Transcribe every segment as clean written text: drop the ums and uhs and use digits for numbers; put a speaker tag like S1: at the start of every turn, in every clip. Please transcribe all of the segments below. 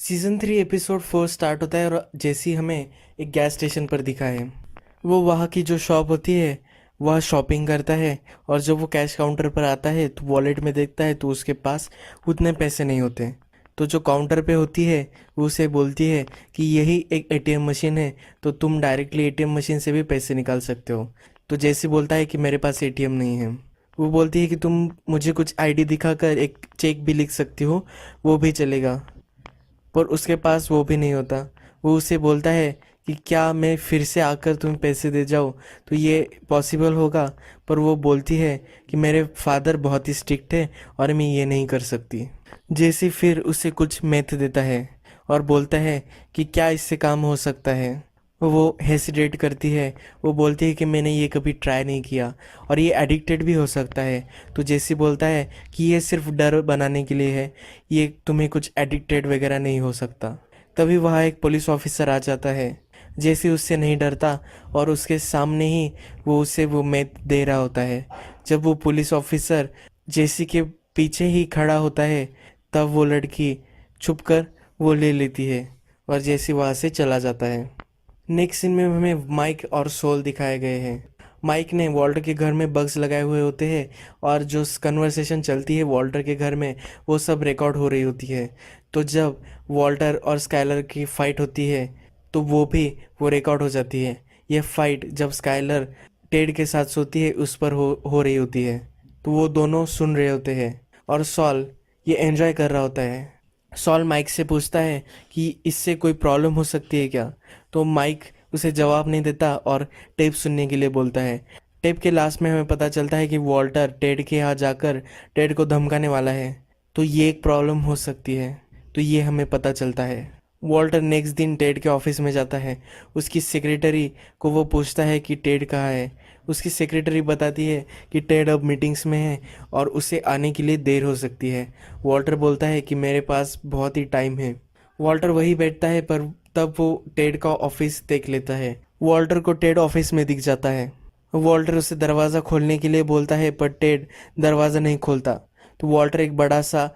S1: Season 3 episode 4 start होता है और जैसी हमें एक गैस स्टेशन पर दिखा है। वो वहाँ की जो शॉप होती है वह शॉपिंग करता है और जब वो कैश काउंटर पर आता है तो वॉलेट में देखता है तो उसके पास उतने पैसे नहीं होते। तो जो काउंटर पे होती है वो उसे बोलती है कि यही एक एटीएम मशीन है, तो तुम डायरेक्टली एटीएम मशीन से भी पैसे निकाल सकते हो। तो जैसी बोलता है कि मेरे पास एटीएम नहीं है। वो बोलती है कि तुम मुझे कुछ आईडी दिखाकर एक चेक भी लिख सकती हो, वो भी चलेगा। पर उसके पास वो भी नहीं होता। वो उसे बोलता है कि क्या मैं फिर से आकर तुम्हें पैसे दे जाऊँ तो ये पॉसिबल होगा। पर वो बोलती है कि मेरे फादर बहुत ही स्ट्रिक्ट है और मैं ये नहीं कर सकती। जैसी फिर उसे कुछ मैथ देता है और बोलता है कि क्या इससे काम हो सकता है। वो हेसिटेट करती है। वो बोलती है कि मैंने ये कभी ट्राई नहीं किया और ये एडिक्टेड भी हो सकता है। तो जैसी बोलता है कि ये सिर्फ डर बनाने के लिए है, ये तुम्हें कुछ एडिक्टेड वगैरह नहीं हो सकता। तभी वहाँ एक पुलिस ऑफिसर आ जाता है। जैसी उससे नहीं डरता और उसके सामने ही वो उसे वो मैथ दे रहा होता है। जब वो पुलिस ऑफिसर जैसी के पीछे ही खड़ा होता है तब वो लड़की छुप कर वो ले लेती है और जैसी वहाँ से चला जाता है। नेक्स्ट सीन में हमें माइक और सोल दिखाए गए हैं। माइक ने वॉल्टर के घर में बग्स लगाए हुए होते हैं और जो कन्वर्सेशन चलती है वॉल्टर के घर में वो सब रिकॉर्ड हो रही होती है। तो जब वॉल्टर और स्काइलर की फ़ाइट होती है तो वो रिकॉर्ड हो जाती है। ये फाइट जब स्काइलर टेड के साथ सोती है उस पर हो रही होती है। तो वो दोनों सुन रहे होते हैं और सॉल ये एंजॉय कर रहा होता है। सॉल माइक से पूछता है कि इससे कोई प्रॉब्लम हो सकती है क्या। तो माइक उसे जवाब नहीं देता और टेप सुनने के लिए बोलता है। टेप के लास्ट में हमें पता चलता है कि वॉल्टर टेड के यहाँ जाकर टेड को धमकाने वाला है। तो ये एक प्रॉब्लम हो सकती है। तो ये हमें पता चलता है। वॉल्टर नेक्स्ट दिन टेड के ऑफिस में जाता है। उसकी सेक्रेटरी को वो पूछता है कि टेड कहाँ है। उसकी सेक्रेटरी बताती है कि टेड अब मीटिंग्स में है और उसे आने के लिए देर हो सकती है। वॉल्टर बोलता है कि मेरे पास बहुत ही टाइम है। वॉल्टर वहीं बैठता है पर तब वो टेड का ऑफिस देख लेता है। वॉल्टर को टेड ऑफिस में दिख जाता है। वॉल्टर उसे दरवाज़ा खोलने के लिए बोलता है पर टेड दरवाज़ा नहीं खोलता। तो वॉल्टर एक बड़ा सा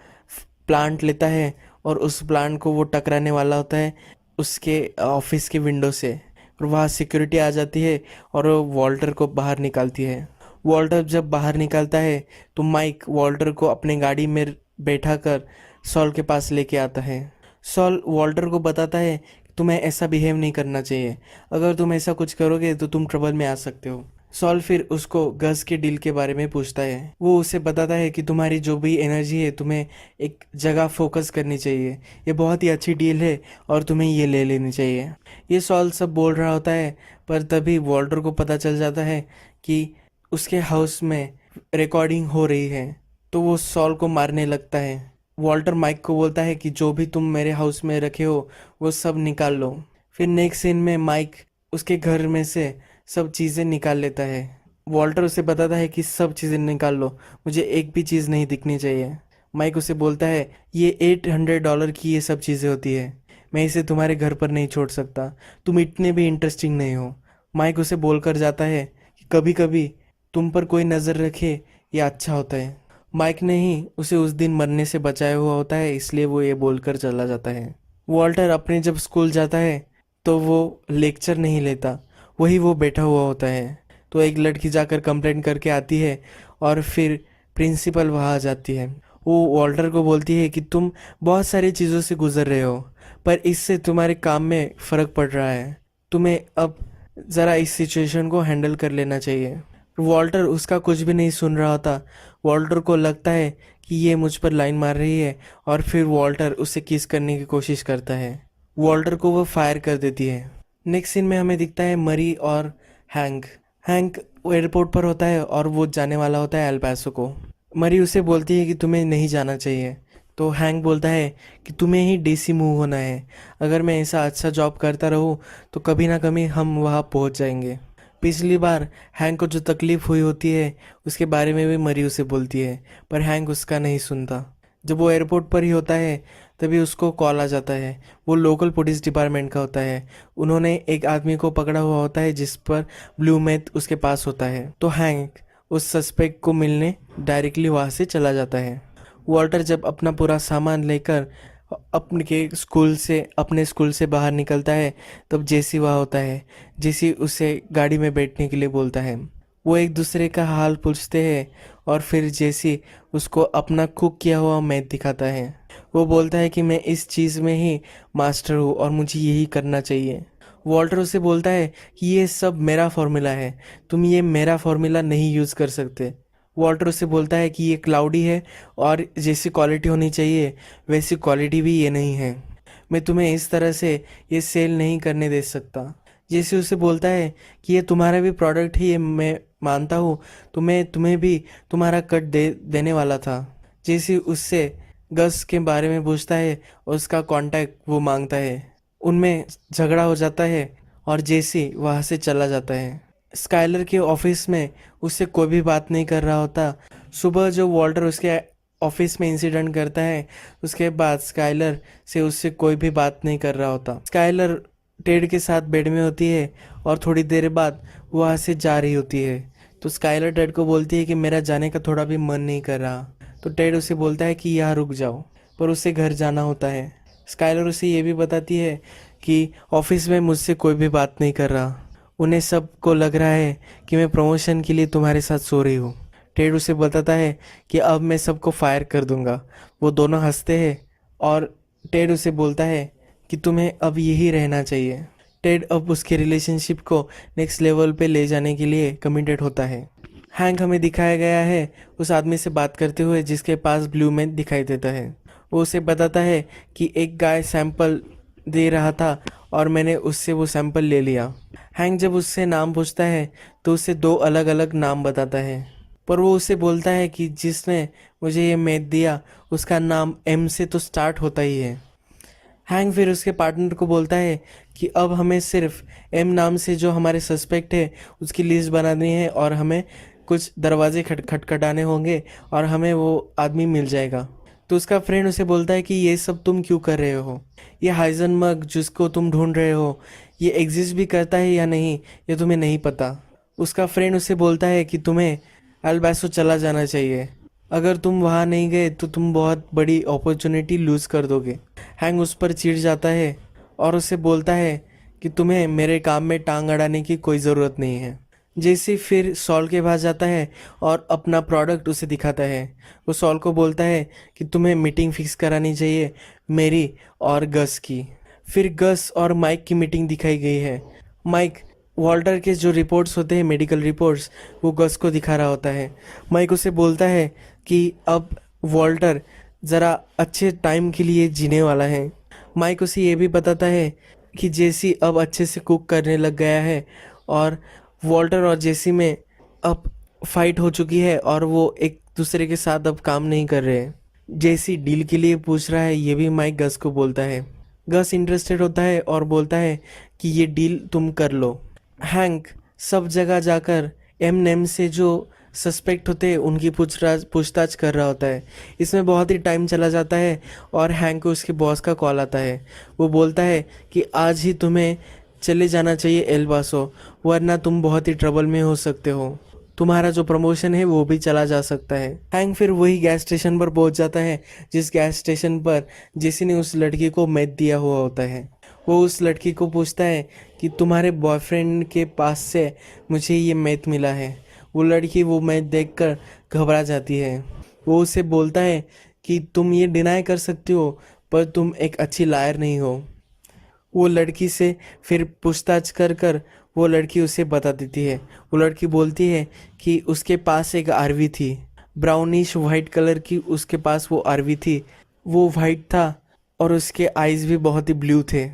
S1: प्लांट लेता है और उस प्लांट को वो टकराने वाला होता है उसके ऑफिस के विंडो से। और वहाँ सिक्योरिटी आ जाती है और वो वॉल्टर को बाहर निकालती है। वॉल्टर जब बाहर निकलता है तो माइक वॉल्टर को अपने गाड़ी में बैठा कर सॉल के पास लेके आता है। सॉल वॉल्टर को बताता है कि तुम्हें ऐसा बिहेव नहीं करना चाहिए, अगर तुम ऐसा कुछ करोगे तो तुम ट्रबल में आ सकते हो। सॉल फिर उसको गज के डील के बारे में पूछता है। वो उसे बताता है कि तुम्हारी जो भी एनर्जी है तुम्हें एक जगह फोकस करनी चाहिए, ये बहुत ही अच्छी डील है और तुम्हें ये ले लेनी चाहिए। ये सॉल सब बोल रहा होता है पर तभी वॉल्टर को पता चल जाता है कि उसके हाउस में रिकॉर्डिंग हो रही है। तो वो सॉल को मारने लगता है। वॉल्टर माइक को बोलता है कि जो भी तुम मेरे हाउस में रखे हो वो सब निकाल लो। फिर नेक्स्ट सीन में माइक उसके घर में से सब चीज़ें निकाल लेता है। वॉल्टर उसे बताता है कि सब चीज़ें निकाल लो, मुझे एक भी चीज़ नहीं दिखनी चाहिए। माइक उसे बोलता है ये $800 की ये सब चीज़ें होती है, मैं इसे तुम्हारे घर पर नहीं छोड़ सकता, तुम इतने भी इंटरेस्टिंग नहीं हो। माइक उसे बोलकर जाता है कि कभी कभी तुम पर कोई नज़र रखे ये अच्छा होता है। माइक ने ही उसे उस दिन मरने से बचाया हुआ होता है, इसलिए वो ये बोलकर चला जाता है। वॉल्टर अपने जब स्कूल जाता है तो वो लेक्चर नहीं लेता, वही वो बैठा हुआ होता है। तो एक लड़की जाकर कंप्लेंट करके आती है और फिर प्रिंसिपल वहाँ आ जाती है। वो वॉल्टर को बोलती है कि तुम बहुत सारी चीज़ों से गुजर रहे हो पर इससे तुम्हारे काम में फ़र्क पड़ रहा है, तुम्हें अब ज़रा इस सिचुएशन को हैंडल कर लेना चाहिए। वॉल्टर उसका कुछ भी नहीं सुन रहा था। वॉल्टर को लगता है कि ये मुझ पर लाइन मार रही है और फिर वॉल्टर उसे किस करने की कोशिश करता है। वॉल्टर को वो फायर कर देती है। नेक्स्ट सीन में हमें दिखता है मरी और हैंक। हैंक एयरपोर्ट पर होता है और वो जाने वाला होता है एल पैसो को। मरी उसे बोलती है कि तुम्हें नहीं जाना चाहिए। तो हैंक बोलता है कि तुम्हें ही डीसी मूव होना है, अगर मैं ऐसा अच्छा जॉब करता रहूँ तो कभी ना कभी हम वहाँ पहुँच जाएंगे। पिछली बार हैंक को जो तकलीफ़ हुई होती है उसके बारे में भी मरी उसे बोलती है पर हैंक उसका नहीं सुनता। जब वो एयरपोर्ट पर ही होता है तभी उसको कॉल आ जाता है। वो लोकल पुलिस डिपार्टमेंट का होता है। उन्होंने एक आदमी को पकड़ा हुआ होता है जिस पर ब्लू मैथ उसके पास होता है। तो हैंक उस सस्पेक्ट को मिलने डायरेक्टली वहाँ से चला जाता है। वॉल्टर जब अपना पूरा सामान लेकर अपने स्कूल से बाहर निकलता है, तब जेसी वहाँ होता है। जेसी उसे गाड़ी में बैठने के लिए बोलता है। वो एक दूसरे का हाल पूछते हैं और फिर जेसी उसको अपना कुक किया हुआ मैथ दिखाता है। वो बोलता है कि मैं इस चीज़ में ही मास्टर हूँ और मुझे यही करना चाहिए। वॉल्टर उसे बोलता है कि ये सब मेरा फॉर्मूला है, तुम ये मेरा फॉर्मूला नहीं यूज़ कर सकते। वॉल्टर उसे बोलता है कि ये क्लाउडी है और जैसी क्वालिटी होनी चाहिए वैसी क्वालिटी भी ये नहीं है। मैं तुम्हें इस तरह से ये सेल नहीं करने दे सकता। जैसे उसे बोलता है कि ये तुम्हारा भी प्रोडक्ट ही, ये मैं मानता हूँ, तो मैं तुम्हें भी तुम्हारा कट देने वाला था। जैसे उससे गस के बारे में पूछता है और उसका कांटेक्ट वो मांगता है। उनमें झगड़ा हो जाता है और जेसी वहाँ से चला जाता है। स्काइलर के ऑफिस में उससे कोई भी बात नहीं कर रहा होता। सुबह जो वॉल्टर उसके ऑफिस में इंसिडेंट करता है, उसके बाद स्काइलर से उससे कोई भी बात नहीं कर रहा होता। स्काइलर टेड के साथ बेड में होती है और थोड़ी देर बाद वहाँ से जा रही होती है। तो स्काइलर टेड को बोलती है कि मेरा जाने का थोड़ा भी मन नहीं कर रहा। तो टेड उसे बोलता है कि यहाँ रुक जाओ, पर उसे घर जाना होता है। स्काइलर उसे ये भी बताती है कि ऑफिस में मुझसे कोई भी बात नहीं कर रहा। उन्हें सबको लग रहा है कि मैं प्रमोशन के लिए तुम्हारे साथ सो रही हूँ। टेड उसे बताता है कि अब मैं सबको फायर कर दूंगा। वो दोनों हंसते हैं और टेड उसे बोलता है कि तुम्हें अब यही रहना चाहिए। टेड अब उसके रिलेशनशिप को नेक्स्ट लेवल पे ले जाने के लिए कमिटेड होता है। हैंक हमें दिखाया गया है उस आदमी से बात करते हुए जिसके पास ब्लू मैन दिखाई देता है। वो उसे बताता है कि एक गाय सैंपल दे रहा था और मैंने उससे वो सैंपल ले लिया। हैंक जब उससे नाम पूछता है तो उसे दो अलग अलग नाम बताता है, पर वो उसे बोलता है कि जिसने मुझे ये मैथ दिया उसका नाम एम से तो स्टार्ट होता ही है। हैंक फिर उसके पार्टनर को बोलता है कि अब हमें सिर्फ एम नाम से जो हमारे सस्पेक्ट है उसकी लिस्ट बनानी है और हमें कुछ दरवाजे खटखटाने होंगे और हमें वो आदमी मिल जाएगा। तो उसका फ्रेंड उसे बोलता है कि ये सब तुम क्यों कर रहे हो? ये हाइजनबर्ग जिसको तुम ढूंढ रहे हो, ये एग्जिस्ट भी करता है या नहीं ये तुम्हें नहीं पता। उसका फ्रेंड उसे बोलता है कि तुम्हें अल्बासो चला जाना चाहिए। अगर तुम वहाँ नहीं गए तो तुम बहुत बड़ी अपॉर्चुनिटी लूज़ कर दोगे। हैंग उस पर चिढ़ जाता है और उसे बोलता है कि तुम्हें मेरे काम में टांग अड़ाने की कोई ज़रूरत नहीं है। जेसी फिर सॉल के पास जाता है और अपना प्रोडक्ट उसे दिखाता है। वो सॉल को बोलता है कि तुम्हें मीटिंग फिक्स करानी चाहिए मेरी और गस की। फिर गस और माइक की मीटिंग दिखाई गई है। माइक वॉल्टर के जो रिपोर्ट्स होते हैं, मेडिकल रिपोर्ट्स, वो गस को दिखा रहा होता है। माइक उसे बोलता है कि अब वॉल्टर ज़रा अच्छे टाइम के लिए जीने वाला है। माइक उसे ये भी बताता है कि जेसी अब अच्छे से कुक करने लग गया है और वॉल्टर और जेसी में अब फाइट हो चुकी है और वो एक दूसरे के साथ अब काम नहीं कर रहे हैं। जेसी डील के लिए पूछ रहा है, ये भी माइक गस को बोलता है। गस इंटरेस्टेड होता है और बोलता है कि ये डील तुम कर लो। हैंक सब जगह जाकर एम नेम से जो सस्पेक्ट होते हैं उनकी पूछताछ कर रहा होता है। इसमें बहुत ही टाइम चला जाता है और हैंक को उसके बॉस का कॉल आता है। वो बोलता है कि आज ही तुम्हें चले जाना चाहिए एल बासो, वरना तुम बहुत ही ट्रबल में हो सकते हो। तुम्हारा जो प्रमोशन है वो भी चला जा सकता है। हैंक फिर वही गैस स्टेशन पर पहुंच जाता है जिस गैस स्टेशन पर जेसी ने उस लड़की को मैथ दिया हुआ होता है। वो उस लड़की को पूछता है कि तुम्हारे बॉयफ्रेंड के पास से मुझे ये मैथ मिला है। वो लड़की वो मैथ देखकर घबरा जाती है। वो उसे बोलता है कि तुम ये डिनाई कर सकती हो पर तुम एक अच्छी लायर नहीं हो। वो लड़की से फिर पूछताछ कर कर वो लड़की उसे बता देती है। वो लड़की बोलती है कि उसके पास एक आरवी थी, ब्राउनिश वाइट कलर की उसके पास वो आरवी थी। वो वाइट था और उसके आईज भी बहुत ही ब्लू थे।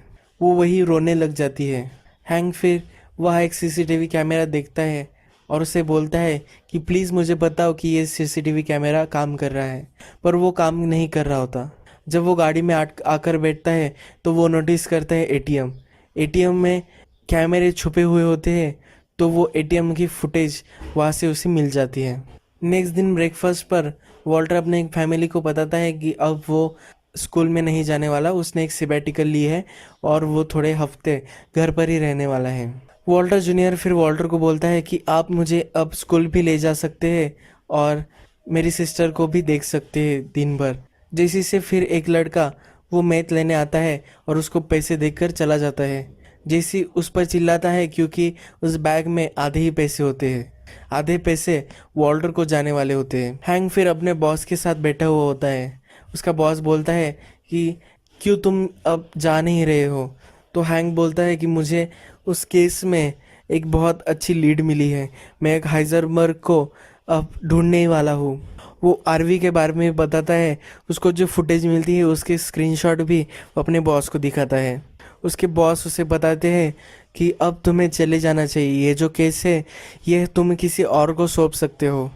S1: वो वही रोने लग जाती है। हैंक फिर वह एक सीसीटीवी कैमरा देखता है और उसे बोलता है कि प्लीज़ मुझे बताओ कि ये सीसीटीवी कैमरा काम कर रहा है, पर वो काम नहीं कर रहा होता। जब वो गाड़ी में आकर बैठता है तो वो नोटिस करता है एटीएम। एटीएम में कैमरे छुपे हुए होते हैं, तो वो एटीएम की फुटेज वहाँ से उसे मिल जाती है। नेक्स्ट दिन ब्रेकफास्ट पर वॉल्टर अपने फैमिली को बताता है कि अब वो स्कूल में नहीं जाने वाला, उसने एक सिबेटिकल ली है और वो थोड़े हफ्ते घर पर ही रहने वाला है। वॉल्टर जूनियर फिर वॉल्टर को बोलता है कि आप मुझे अब स्कूल भी ले जा सकते हैं और मेरी सिस्टर को भी देख सकते हैं दिन भर। जैसी से फिर एक लड़का वो मैथ लेने आता है और उसको पैसे देकर चला जाता है। जेसी उस पर चिल्लाता है क्योंकि उस बैग में आधे ही पैसे होते हैं। आधे पैसे वॉल्टर को जाने वाले होते हैं। हैंक फिर अपने बॉस के साथ बैठा हुआ होता है। उसका बॉस बोलता है कि क्यों तुम अब जा नहीं रहे हो। तो हैंक बोलता है कि मुझे उस केस में एक बहुत अच्छी लीड मिली है, मैं एक हाइजरबर्ग को अब ढूंढने ही वाला हूँ। वो आरवी के बारे में बताता है। उसको जो फुटेज मिलती है उसके स्क्रीनशॉट भी वो अपने बॉस को दिखाता है। उसके बॉस उसे बताते हैं कि अब तुम्हें चले जाना चाहिए, ये जो केस है ये तुम किसी और को सौंप सकते हो।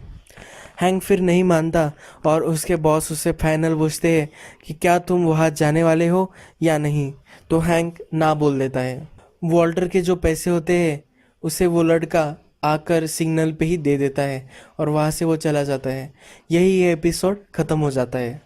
S1: हैंक फिर नहीं मानता और उसके बॉस उससे फाइनल पूछते हैं कि क्या तुम वहाँ जाने वाले हो या नहीं। तो हैंक ना बोल देता है। वॉल्टर के जो पैसे होते हैं उसे वो लड़का आकर सिग्नल पे ही दे देता है और वहाँ से वो चला जाता है। यही ये एपिसोड ख़त्म हो जाता है।